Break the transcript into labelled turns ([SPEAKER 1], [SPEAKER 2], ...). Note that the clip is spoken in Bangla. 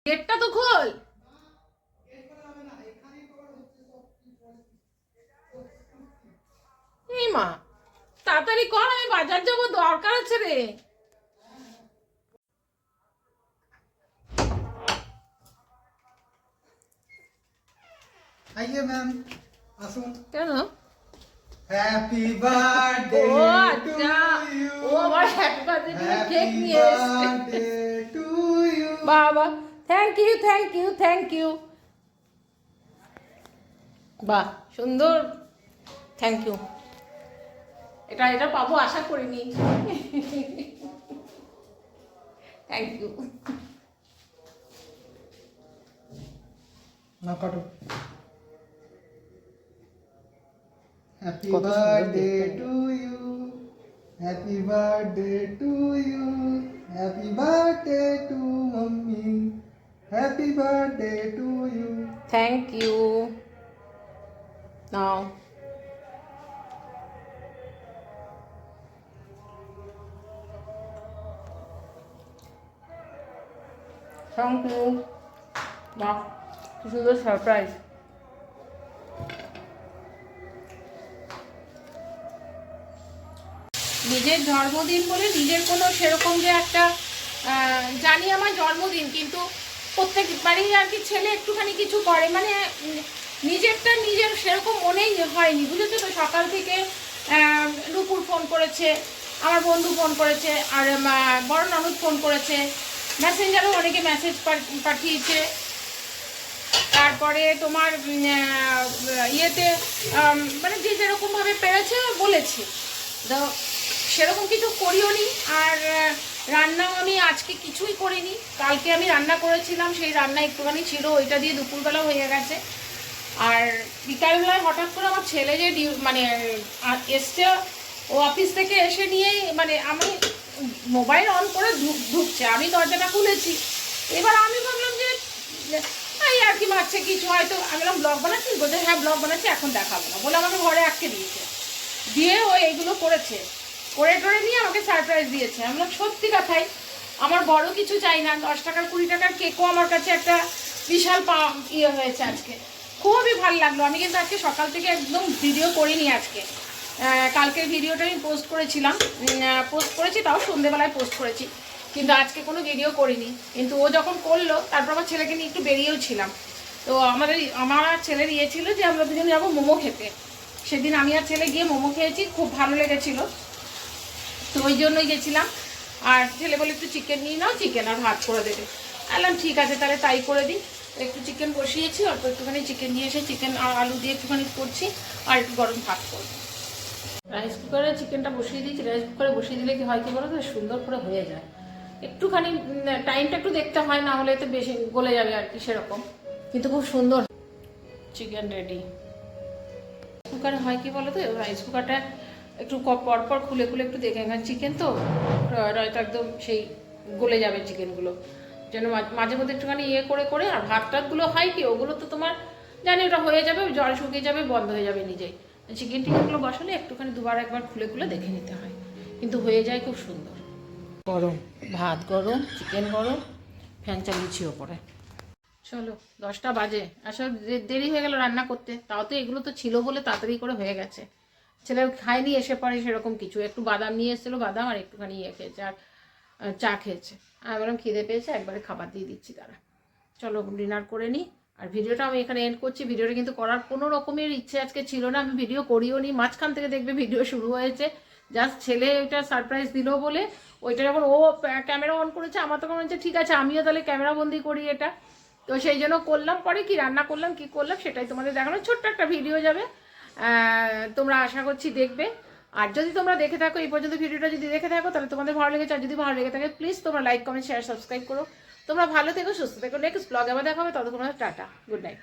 [SPEAKER 1] গেটটা তো খোল। এই মা তাড়াতাড়ি কর, আমি বাজার যাবো, দরকার আছে রে।
[SPEAKER 2] आइए मैम আসুন।
[SPEAKER 1] কেন?
[SPEAKER 2] হ্যাপি বার্থডে
[SPEAKER 1] ও
[SPEAKER 2] টু
[SPEAKER 1] আচ্ছা,
[SPEAKER 2] ইউ।
[SPEAKER 1] ও আবার হ্যাপি বার্থডে কেক নিয়ে এসেছে।
[SPEAKER 2] To you.
[SPEAKER 1] বাবা thank you thank you thank you. বাহ সুন্দর, থ্যাংক ইউ। এটা এটা পাবো আশা করিনি। Thank you.
[SPEAKER 2] না কাটো। Happy birthday to you. Happy birthday to you. Happy birthday to mummy. Happy birthday to you.
[SPEAKER 1] Thank you. নাও থ্যাংক ইউ। বাহ কি সুন্দর সারপ্রাইজ। নিজের জন্মদিন বলে নিজের কোনো সেরকম যে একটা জানি আমার জন্মদিন, কিন্তু প্রত্যেকবারই আর কি ছেলে একটুখানি কিছু করে, মানে নিজেরটা নিজের সেরকম মনেই হয়নি, বুঝেছো তো। সকাল থেকে নুপুর ফোন করেছে, আমার বন্ধু ফোন করেছে, আর বড় ননদ ফোন করেছে, মেসেঞ্জারও অনেকে মেসেজ পাঠিয়েছে। তারপরে তোমার ইয়েতে মানে যে যেরকমভাবে পেরেছে বলেছে, তো সেরকম কিছু করিও নি। আর রান্নাও আমি আজকে কিছুই করিনি, কালকে আমি রান্না করেছিলাম, সেই রান্না একটুখানি ছিল, ওইটা দিয়ে দুপুরবেলা হয়ে গেছে। আর বিকালবেলায় হঠাৎ করে আমার ছেলে যে মানে এসছে, ও অফিস থেকে এসে নিয়েই মানে আমি মোবাইল অন করে ঢুকছে, আমি দরজাটা খুলেছি। এবার আমি ভাবলাম যে এই আর কি মারছে কিছু, হয়তো আমি বললাম ব্লগ বানাচ্ছি, বলতে হ্যাঁ ব্লগ বানাচ্ছি, এখন দেখাবো না বলে আমাকে ঘরে আটকে দিয়েছে। দিয়ে ও এইগুলো করেছে, করে টোরে নিয়ে আমাকে সারপ্রাইজ দিয়েছে। আমি বললাম সত্যি কথাই, আমার বড় কিছু চাই না, 10 টাকার 20 টাকার কেকও আমার কাছে একটা বিশাল ইয়ে হয়েছে আজকে, খুবই ভালো লাগলো। আমি কিন্তু আজকে সকাল থেকে একদম ভিডিও করিনি আজকে, কালকের ভিডিওটা আমি পোস্ট করেছিলাম, পোস্ট করেছি, তাও সন্ধ্যেবেলায় পোস্ট করেছি, কিন্তু আজকে কোনো ভিডিও করিনি। কিন্তু ও যখন করলো, তারপর আমার ছেলেকে নিয়ে একটু বেরিয়েও ছিলাম। তো আমার ছেলের ইয়ে ছিল যে আমরা দুজন যাবো মোমো খেতে। সেদিন আমি আর ছেলে গিয়ে মোমো খেয়েছি, খুব ভালো লেগেছিল, তো ওই জন্যই গেছিলাম। আর ছেলে বলে একটু চিকেন নিয়ে নাও, চিকেন আর ভাত করে দেবে। বললাম ঠিক আছে তাহলে তাই করে দিই। একটু চিকেন বসিয়েছি, অল্প একটুখানি চিকেন নিয়ে এসে চিকেন আর আলু দিয়ে একটুখানি করছি, আর একটু গরম ভাত করবো। রাইস কুকারে চিকেনটা বসিয়ে দিয়েছি, রাইস কুকারে বসিয়ে দিলে কি হয় কি বলো তো, সুন্দর করে হয়ে যায়। একটুখানি টাইমটা একটু দেখতে হয়, না হলে তো বেশি গলে যাবে আর কি সেরকম, কিন্তু খুব সুন্দর। Chicken ready. কুকারে হয় কি বলো তো, রাইস কুকারটা একটু পরপর খুলে খুলে একটু দেখে, চিকেন তো হয়তো একদম সেই গলে যাবে চিকেনগুলো, যেন মাঝে মধ্যে একটুখানি ইয়ে করে করে। আর ভাত টাতগুলো হয় কি, ওগুলো তো তোমার জানি ওটা হয়ে যাবে, জল শুকিয়ে যাবে, বন্ধ হয়ে যাবে নিজেই। চিকেন টিকেনগুলো বসালে একটুখানি দুবার একবার খুলে খুলে দেখে নিতে হয়, কিন্তু হয়ে যায় খুব সুন্দর। গরম ভাত, গরম চিকেন, গরম, ফ্যান চালিয়েছি ওপরে। চলো 10টা বাজে, আসলে দেরি হয়ে গেল রান্না করতে, তাও তো এগুলো তো ছিল বলে তাড়াতাড়ি করে হয়ে গেছে। ছেলে খায়নি এসে পরে সেরকম কিছু, একটু বাদাম নিয়ে এসেছিলো, বাদাম আর একটুখানি ইয়ে খেয়েছে, আর চা খেয়েছে। আমি বললাম খিদে পেয়েছে, একবারে খাবার দিয়ে দিচ্ছি তারা। চলো ডিনার করে নিই। আর ভিডিওটা আমি এখানে এন্ড করছি। ভিডিওটা কিন্তু করার কোনো রকমের ইচ্ছে আজকে ছিল না, আমি ভিডিও করিও নি, মাঝখান থেকে দেখবে ভিডিও শুরু হয়েছে, জাস্ট ছেলে ওইটা সারপ্রাইজ দিল বলে। ওইটা যখন ও ক্যামেরা অন করেছে, আমার তখন হচ্ছে ঠিক আছে আমিও তাহলে ক্যামেরা বন্দি করি এটা, তো সেই জন্য করলাম। পরে কি রান্না করলাম কি করলাম সেটাই তোমাদের দেখানো, ছোট্ট একটা ভিডিও যাবে, তোমরা আশা করছি দেখবে। আর যদি তোমরা দেখে থাকো এই পর্যন্ত ভিডিওটা যদি দেখে থাকো, তাহলে তোমাদের ভালো লেগেছে, আর যদি ভালো লেগে থাকে প্লিজ তোমরা লাইক কমেন্ট শেয়ার সাবস্ক্রাইব করো। তোমরা ভালো থেকো, সুস্থ থেকো, নেক্সট ব্লগে আবার দেখা হবে, ততক্ষণ টাটা, গুড নাইট।